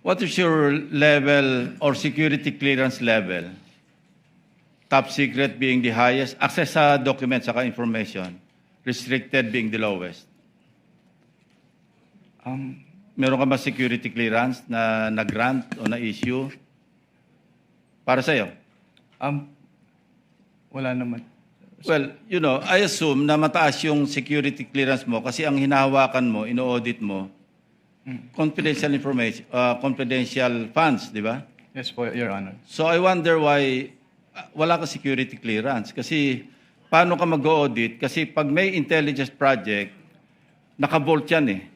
What is your level or security clearance level? Top secret being the highest, access sa documents saka information, restricted being the lowest. Meron ka ba security clearance na grant o na-issue para sa'yo? Wala naman. Well, you know, I assume na mataas yung security clearance mo kasi ang hinahawakan mo, ino-audit mo, confidential information, confidential funds, di ba? Yes po, Your Honor. So I wonder why wala ka security clearance. Kasi paano ka mag-audit? Kasi pag may intelligence project, naka-vault yan eh.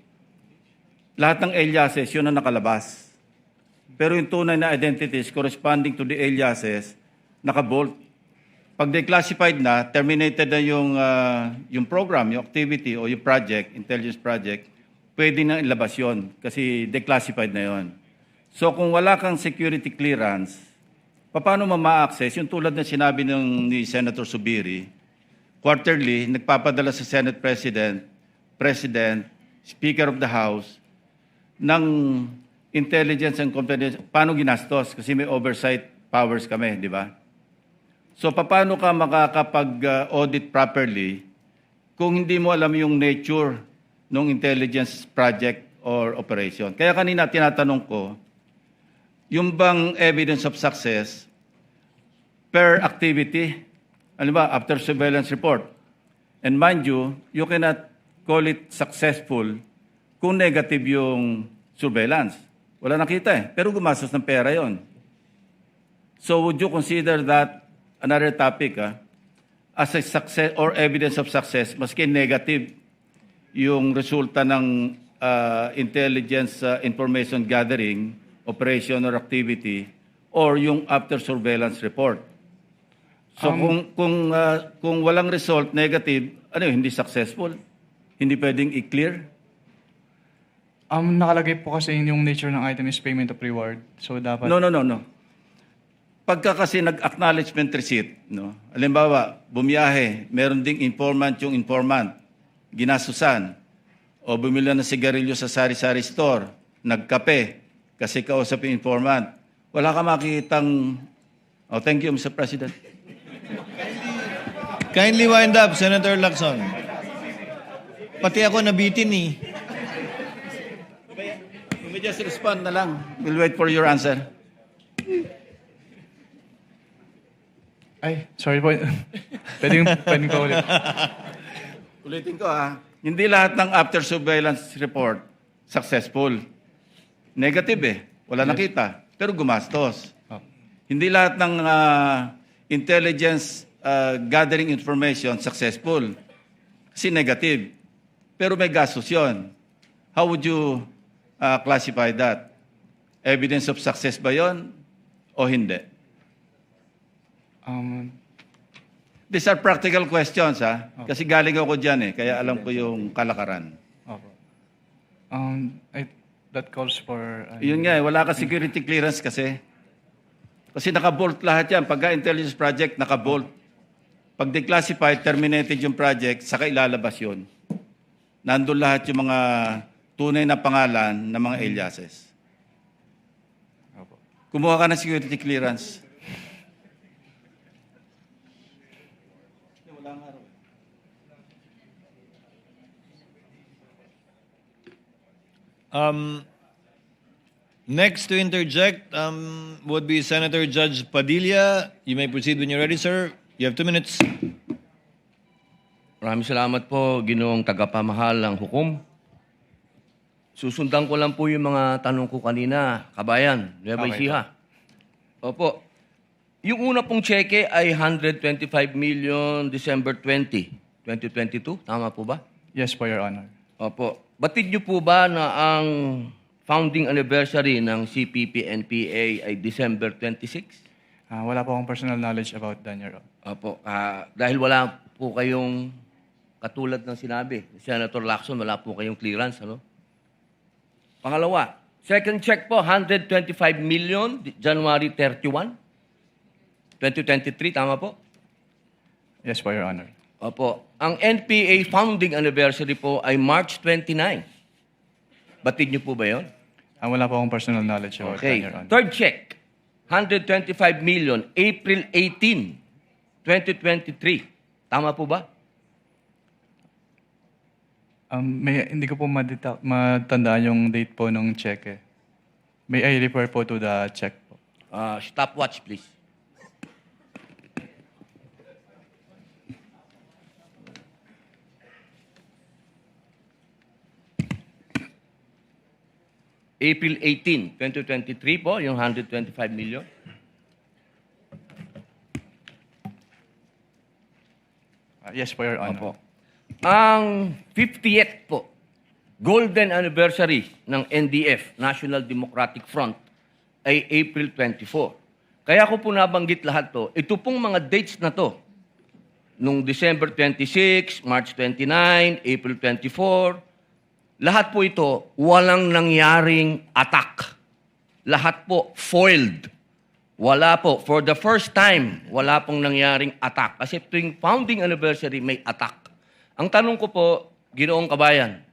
Lahat ng aliases, yun ang nakalabas. Pero yung tunay na identities corresponding to the aliases, naka-vault. Pag declassified na, terminated na yung program, yung activity o yung project, intelligence project, pwede na ilabas yun kasi declassified na yun. So kung wala kang security clearance, paano ma-access? Yung tulad na sinabi ni Senator Subiri, quarterly, nagpapadala sa Senate President, Speaker of the House, ng intelligence and confidential, paano ginastos? Kasi may oversight powers kami, di ba? So paano ka makakapag-audit properly kung hindi mo alam yung nature ng intelligence project or operation? Kaya kanina tinatanong ko, yung bang evidence of success per activity, ano ba, after surveillance report. And mind you cannot call it successful kung negative yung surveillance. Wala nakita eh, pero gumastos ng pera yon. So would you consider that another topic as a success or evidence of success, maski negative yung resulta ng intelligence information gathering, operation or activity, or yung after surveillance report? So kung walang result, negative, ano yun, hindi successful? Hindi pwedeng i-clear? Nakalagay po kasi yung nature ng item is payment of reward. So dapat... No. Pagka kasi nag-acknowledgement receipt, no? Halimbawa, bumiyahe, meron ding informant yung informant, ginasusan, o bumili ng sigarilyo sa sari-sari store, nagkape, kasi kausap yung informant. Wala ka makikitang... Oh, thank you, Mr. President. Kindly wind up, Senator Lacson. Pati ako nabitin eh. You may just respond na lang. We'll wait for your answer. Ay, sorry po. pwedeng pa ulit. Ulitin ko hindi lahat ng after surveillance report successful. Negative eh. Wala nakita. Pero gumastos. Hindi lahat ng intelligence gathering information successful. Kasi negative. Pero may gastos yun. How would you classify that? Evidence of success ba yun o hindi? These are practical questions, Kasi galing ako dyan eh, kaya alam ko yung kalakaran. That calls for... Yun nga eh, wala ka security clearance kasi. Kasi naka-bolt lahat yan. Pagka intelligence project, naka-bolt. Pag declassified, terminated yung project, saka ilalabas yun. Nandun lahat yung mga tunay na pangalan ng mga aliases. Kumuha ka ng security clearance. Next to interject would be Senator Judge Padilla. You may proceed when you're ready, sir. You have 2 minutes. Maraming salamat po, Ginoong tagapamahal ng hukom. Susundan ko lang po yung mga tanong ko kanina, kabayan, Nueva Ecija. Opo. Yung una pong cheque ay 125 million December 2022. Tama po ba? Yes po, Your Honor. Opo. Batid niyo po ba na ang founding anniversary ng CPP-NPA ay December 26? Wala po akong personal knowledge about that, Your Honor. Opo. Dahil wala po kayong, katulad ng sinabi, Senator Lacson, wala po kayong clearance, ano? Pangalawa, second check po, 125 million, January 31, 2023, tama po? Yes po, Your Honor. Opo. Ang NPA founding anniversary po ay March 29. Batid niyo po ba yun? Wala po akong personal knowledge about that, Okay. Your Honor. Third check, 125 million, April 18, 2023. Tama po ba? Hindi ko po matandaan yung date po ng check eh. May I refer po to the check po? Stopwatch, please. April 18, 2023 po, yung 125 million. Yes po, Your Honor. Opo. Ang 50th po, golden anniversary ng NDF, National Democratic Front, ay April 24. Kaya ko po nabanggit lahat to. Ito pong mga dates na to, nung December 26, March 29, April 24, lahat po ito, walang nangyaring attack. Lahat po foiled. Wala po. For the first time, wala pong nangyaring attack. Kasi tuwing founding anniversary, may attack. Ang tanong ko po, Ginoong Kabayan,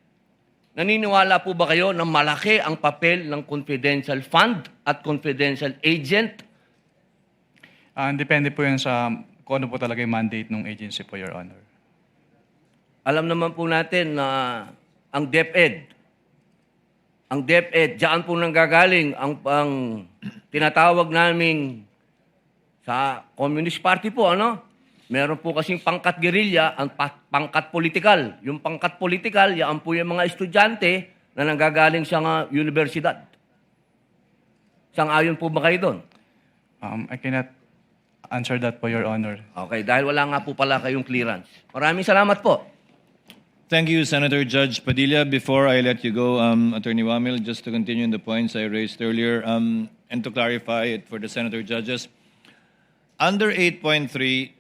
naniniwala po ba kayo na malaki ang papel ng confidential fund at confidential agent? Depende po yan sa kung ano po talaga yung mandate ng agency po, Your Honor. Alam naman po natin na ang DepEd, diyan po nanggagaling ang tinatawag naming sa Communist Party po, ano? Meron po kasing pangkat gerilya, ang pangkat politikal. Yung pangkat politikal, yan po yung mga estudyante na nanggagaling sa universidad. Sang-ayon po ba kayo doon? I cannot answer that po, Your Honor. Okay, dahil wala nga po pala kayong clearance. Maraming salamat po. Thank you, Senator Judge Padilla. Before I let you go, Attorney Wamil, just to continue on the points I raised earlier, and to clarify it for the Senator Judges, under 8.3,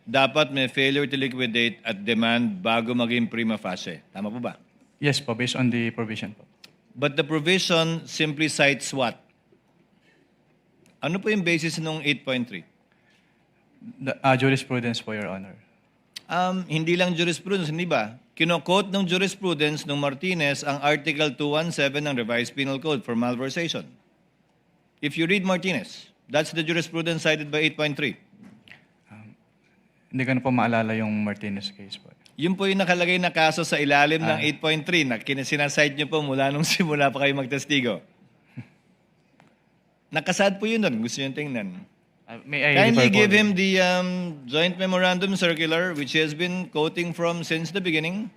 dapat may failure to liquidate at demand bago maging prima facie. Tama po ba? Yes po, based on the provision po. But the provision simply cites what? Ano po yung basis ng 8.3? Jurisprudence po, Your Honor. Hindi lang jurisprudence, hindi ba? Kino-quote ng jurisprudence ng Martinez ang Article 217 ng Revised Penal Code for malversation. If you read Martinez, that's the jurisprudence cited by 8.3. Hindi ko na po maalala yung Martinez case po. Yun po yung nakalagay na kaso sa ilalim ng 8.3 na sinasite nyo po mula nung simula pa kayo magtestigo. Nakasad po yun doon. Gusto nyo tingnan. May I Kindly refer po give him the joint memorandum circular which he has been quoting from since the beginning.